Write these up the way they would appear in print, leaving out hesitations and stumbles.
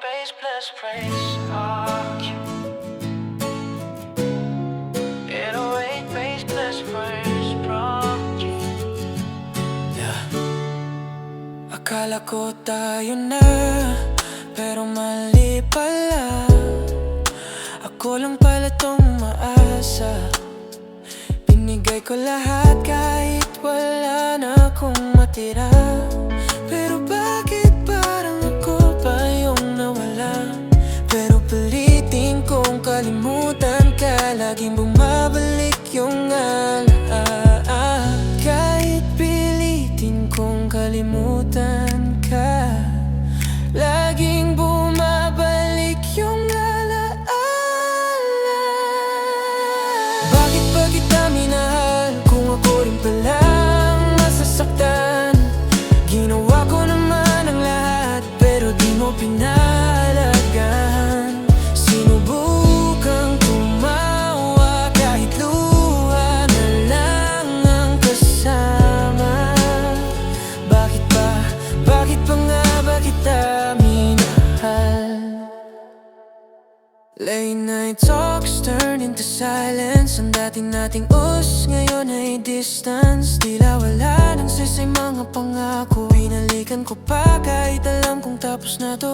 bass plus praise. Argue. 808 bass plus praise from you. Yeah. Akala ko tayo na, pero mali pala. Ako lang pala tong maasa. Binigay ko lahat kahit wala na akong matira. Pero bakit parang ako pa yung nawala? Pero pilitin kong kalimutan ka, laging bumabalik yung alaala. Kahit pilitin kong kalimutan ka, laging bumabalik yung alaala. Bakit ba kita minahal kung ako rin palang masasaktan? Ginawa ko naman ang lahat pero di mo pinalagahan. Sinubukang tumawa kahit luha na lang ang kasama. Bakit ba? Bakit pa nga ba kita minahal? Late night talks turn into silence. Ang dating nating us ngayon ay distance. Tila wala nang sisay mga pangako. Binalikan ko pa kahit alam kong tapos na to.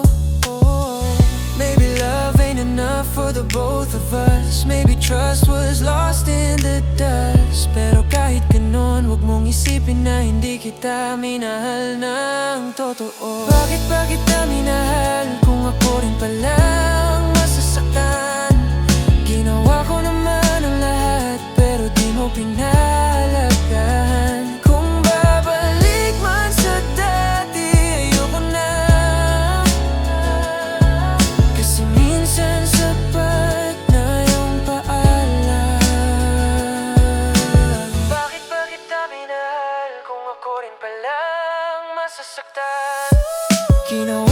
Maybe love ain't enough for the both of us. Maybe trust was lost in the dust. Pero kahit ganon, wag mong isipin na hindi kita minahal ng totoo. Bakit ba kita minahal kung ako rin palang masasaktan? Ginawa ko naman ang lahat pero di mo pinalagahan. Kung babalik man sa dati, ayoko na. Kasi minsan sapat na yung paalam. Bakit ba kita minahal kung ako rin palang masasaktan? Ginawa